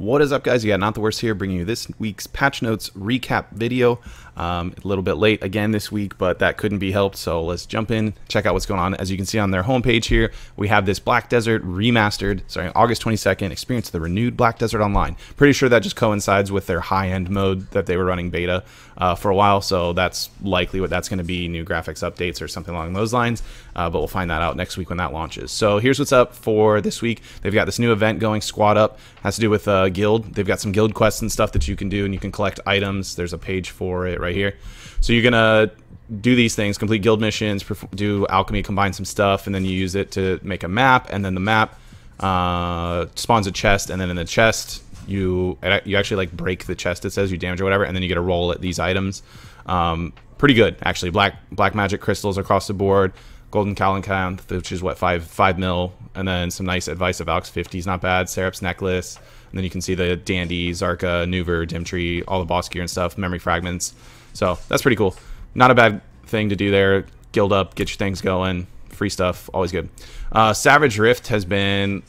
What is up, guys? You got Not the Worst here, bringing you this week's patch notes recap video. A little bit late again this week, but that couldn't be helped, so let's jump in, check out what's going on. As you can see on their homepage here, we have this Black Desert remastered, starting August 22nd, experience the renewed Black Desert Online. Pretty sure that just coincides with their high-end mode that they were running beta for a while, so that's likely what that's going to be, new graphics updates or something along those lines, but we'll find that out next week when that launches. So here's what's up for this week. They've got this new event going, Squad Up, has to do with guild. They've got some guild quests and stuff that you can do, and you can collect items. There's a page for it right here. So you're gonna do these things, complete guild missions, do alchemy, combine some stuff, and then you use it to make a map, and then the map spawns a chest, and then in the chest you actually like break the chest, it says, you damage or whatever, and then you get a roll at these items. Pretty good actually. Black magic crystals across the board, golden Calancanth, which is what, 5 mil, and then some nice advice of Alex 50 is not bad, Serap's necklace, and then you can see the Dandy, Zarka, Nuver, Dimtree, all the boss gear and stuff, memory fragments. So that's pretty cool. Not a bad thing to do there. Guild up, get your things going, free stuff, always good. Savage Rift has been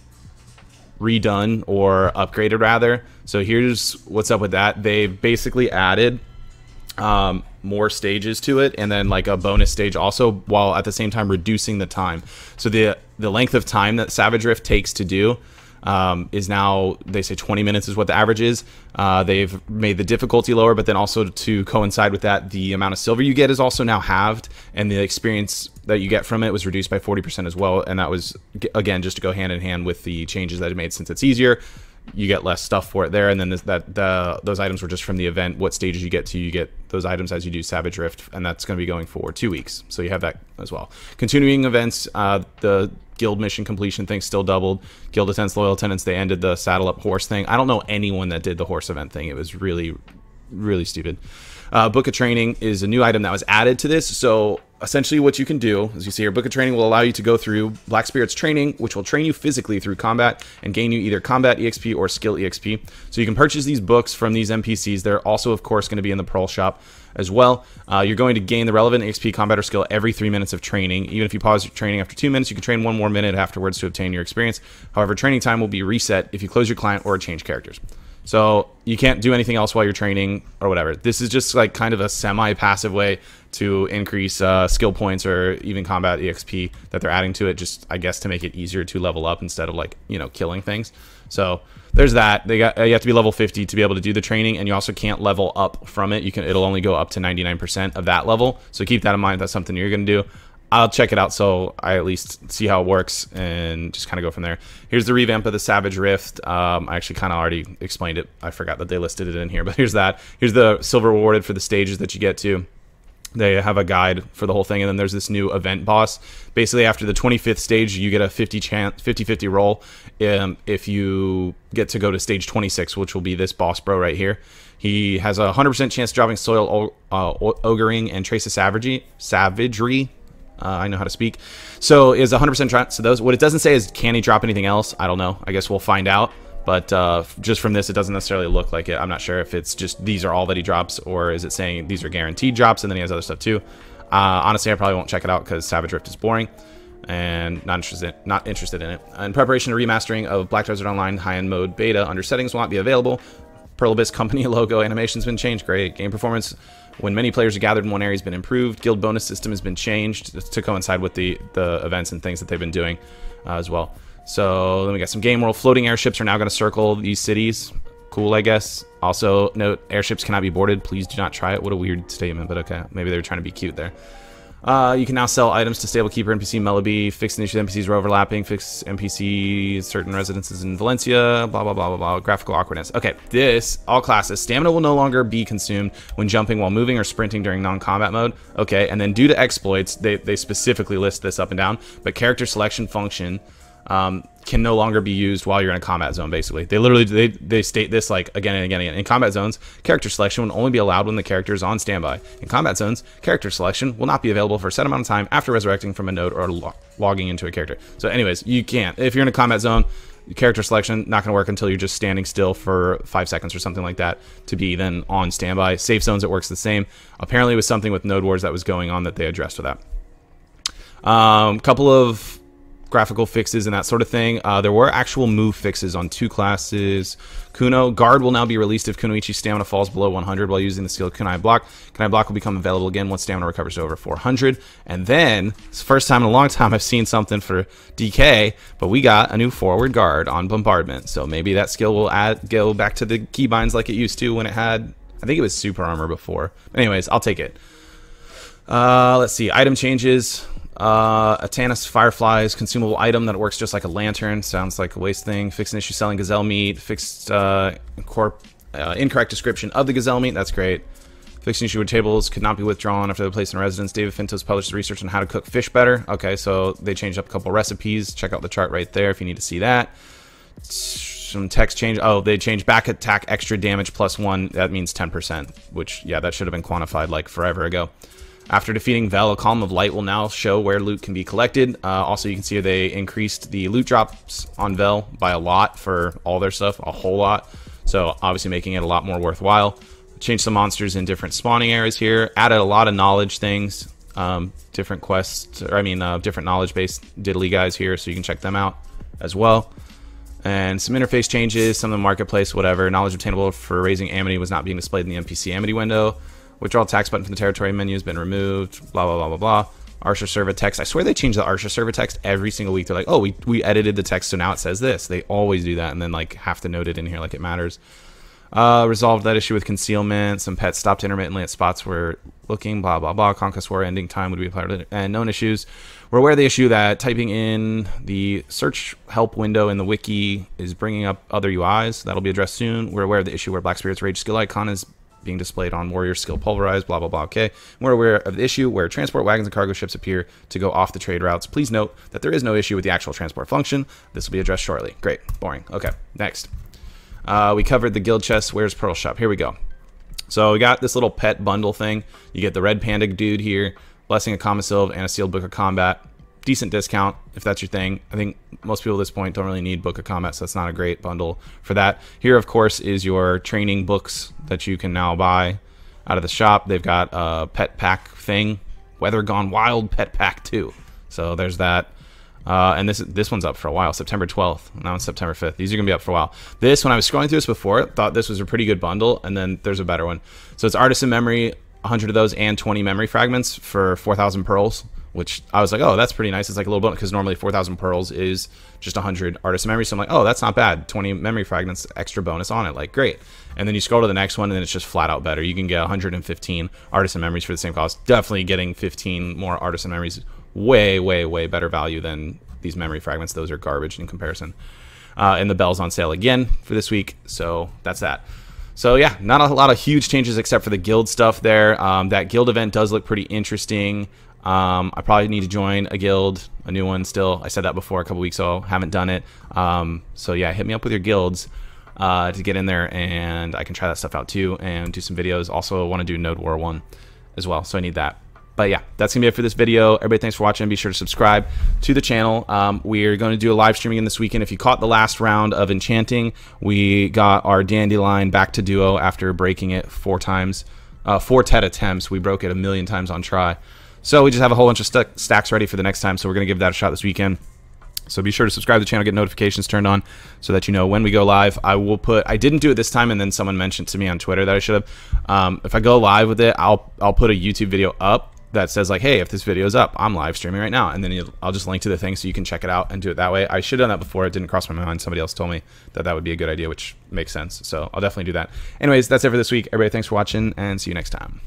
redone, or upgraded rather. So here's what's up with that. They've basically added more stages to it, and then like a bonus stage also, while at the same time reducing the time. So the length of time that Savage Rift takes to do is now, they say 20 minutes is what the average is. They've made the difficulty lower, but then also to coincide with that, the amount of silver you get is also now halved, and the experience that you get from it was reduced by 40% as well. And that was, again, just to go hand in hand with the changes that it made. Since it's easier, you get less stuff for it there, and then those items were just from the event. What stages you get those items as you do Savage Rift, and that's going to be going for 2 weeks, so you have that as well. Continuing events, the guild mission completion thing still doubled. Guild Attendants, Loyal Attendants, they ended the saddle up horse thing. I don't know anyone that did the horse event thing. It was really stupid. Book of Training is a new item that was added to this. So essentially what you can do, as you see here, Book of Training will allow you to go through Black Spirit's training, which will train you physically through combat and gain you either combat EXP or skill EXP. So you can purchase these books from these NPCs. They're also, of course, going to be in the Pearl Shop as well. You're going to gain the relevant EXP, combat, or skill every 3 minutes of training. Even if you pause your training after 2 minutes, you can train 1 more minute afterwards to obtain your experience. However, training time will be reset if you close your client or change characters. So you can't do anything else while you're training or whatever. This is just like kind of a semi-passive way to increase skill points or even combat EXP that they're adding to it, just I guess to make it easier to level up instead of, like, you know, killing things. So there's that. You have to be level 50 to be able to do the training, and you also can't level up from it. It'll only go up to 99% of that level. So keep that in mind if that's something you're going to do. I'll check it out so I at least see how it works and just kind of go from there. Here's the revamp of the Savage Rift. I actually kind of already explained it. I forgot that they listed it in here, but here's that. Here's the silver rewarded for the stages that you get to. They have a guide for the whole thing, and then there's this new event boss. Basically, after the 25th stage, you get a 50-50 roll if you get to go to stage 26, which will be this boss bro right here. He has a 100% chance of dropping soil ogering and trace of savagery. I know how to speak. So is 100% chance to those. What it doesn't say is, can he drop anything else? I don't know. I guess we'll find out. But just from this, it doesn't necessarily look like it. I'm not sure if it's just these are all that he drops, or is it saying these are guaranteed drops and then he has other stuff too. Honestly, I probably won't check it out because Savage Rift is boring and not interested in it. In preparation to remastering of Black Desert Online high-end mode beta, under settings will not be available. Pearl Abyss company logo animation's been changed. Great. Game performance when many players are gathered in one area has been improved. Guild bonus system has been changed to coincide with the events and things that they've been doing as well. So then we got some game world. Floating airships are now going to circle these cities. Cool, I guess. Also, note, airships cannot be boarded. Please do not try it. What a weird statement, but okay. Maybe they were trying to be cute there. You can now sell items to Stable Keeper NPC Mellowbee, fix initiative NPCs are overlapping, fix NPC certain residences in Valencia, blah, blah, blah, blah, blah, graphical awkwardness. Okay, this, all classes, stamina will no longer be consumed when jumping while moving or sprinting during non-combat mode. Okay, and then due to exploits, they specifically list this up and down, but character selection function can no longer be used while you're in a combat zone. Basically, they literally they state this like again and again and again. In combat zones, character selection will only be allowed when the character is on standby. In combat zones, character selection will not be available for a set amount of time after resurrecting from a node or logging into a character. So anyways, you can't, if you're in a combat zone, character selection not going to work until you're just standing still for 5 seconds or something like that to be then on standby. Safe zones, it works the same. Apparently it was something with node wars that was going on that they addressed with that. Couple of graphical fixes and that sort of thing. There were actual move fixes on 2 classes. Kuno Guard will now be released if Kunoichi's stamina falls below 100 while using the skill Kunai Block. Kunai Block will become available again once stamina recovers to over 400. And then, it's the first time in a long time I've seen something for DK, but we got a new forward guard on Bombardment. So maybe that skill will go back to the keybinds like it used to when it had, I think it was super armor before. But anyways, I'll take it. Let's see, item changes. A Tannis Fireflies consumable item that works just like a lantern. Sounds like a waste thing. Fixed an issue selling gazelle meat. Fixed incorrect description of the gazelle meat. That's great. Fixed an issue with tables could not be withdrawn after the place in residence. David Fintos published research on how to cook fish better. Okay, so they changed up a couple recipes. Check out the chart right there if you need to see that. Some text change. Oh, they changed back attack extra damage +1. That means 10%, which, yeah, that should have been quantified like forever ago. After defeating Vel, a column of light will now show where loot can be collected. Also, you can see they increased the loot drops on Vel by a lot for all their stuff, a whole lot. So obviously making it a lot more worthwhile. Changed some monsters in different spawning areas here. Added a lot of knowledge things, different quests, or I mean, different knowledge-based diddly guys here, so you can check them out as well. And some interface changes, some of the marketplace, whatever. Knowledge obtainable for raising Amity was not being displayed in the NPC Amity window. Withdrawal tax button from the territory menu has been removed. Blah, blah, blah, blah, blah. Arsha server text. I swear they change the Arsha server text every single week. They're like, oh, we edited the text, so now it says this. They always do that and then like have to note it in here like it matters. Resolved that issue with concealment. Some pets stopped intermittently at spots where looking. Blah, blah, blah. Conquest War ending time would be applied. And known issues. We're aware of the issue that typing in the search help window in the wiki is bringing up other UIs. That'll be addressed soon. We're aware of the issue where Black Spirit's Rage skill icon is being displayed on warrior skill pulverized, blah, blah, blah. Okay. We're aware of the issue where transport wagons and cargo ships appear to go off the trade routes. Please note that there is no issue with the actual transport function. This will be addressed shortly. Great. Boring. Okay. Next. We covered the guild chest. Where's Pearl Shop? Here we go. So we got this little pet bundle thing. You get the red panda dude here, Blessing of Commissylve, and a sealed book of combat. Decent discount if that's your thing. I think most people at this point don't really need Book of Combat, so that's not a great bundle for that. Here, of course, is your training books that you can now buy out of the shop. They've got a pet pack thing, Weather Gone Wild pet pack too. So there's that. And this one's up for a while, September 12th. Now it's September 5th. These are going to be up for a while. This, when I was scrolling through this before, thought this was a pretty good bundle, and then there's a better one. So it's Artisan Memory, 100 of those, and 20 memory fragments for 4,000 pearls, which I was like, oh, that's pretty nice. It's like a little bonus, because normally 4,000 pearls is just 100 Artisan Memory. So I'm like, oh, that's not bad. 20 memory fragments, extra bonus on it. Like, great. And then you scroll to the next one, and then it's just flat out better. You can get 115 Artisan Memories for the same cost. Definitely getting 15 more Artisan Memories. Way, way, way better value than these memory fragments. Those are garbage in comparison. And the bell's on sale again for this week. So that's that. So yeah, not a lot of huge changes except for the guild stuff there. That guild event does look pretty interesting. I probably need to join a guild, a new one still. I said that before a couple weeks ago. Haven't done it. So yeah, hit me up with your guilds to get in there, and I can try that stuff out too and do some videos. Also want to do Node War 1 as well, so I need that. But yeah, that's going to be it for this video. Everybody, thanks for watching. Be sure to subscribe to the channel. We're going to do a live streaming in this weekend. If you caught the last round of enchanting, we got our Dandelion back to duo after breaking it 4 times. 4 TED attempts. We broke it 1,000,000 times on try. So we just have a whole bunch of stacks ready for the next time. So we're going to give that a shot this weekend. So be sure to subscribe to the channel, get notifications turned on so that you know when we go live. I didn't do it this time, and then someone mentioned to me on Twitter that I should have. If I go live with it, I'll put a YouTube video up that says like, hey, if this video is up, I'm live streaming right now, and then I'll just link to the thing so you can check it out and do it that way. I should have done that before. It didn't cross my mind. Somebody else told me that that would be a good idea, which makes sense. So I'll definitely do that. Anyways, that's it for this week. Everybody, thanks for watching, and see you next time.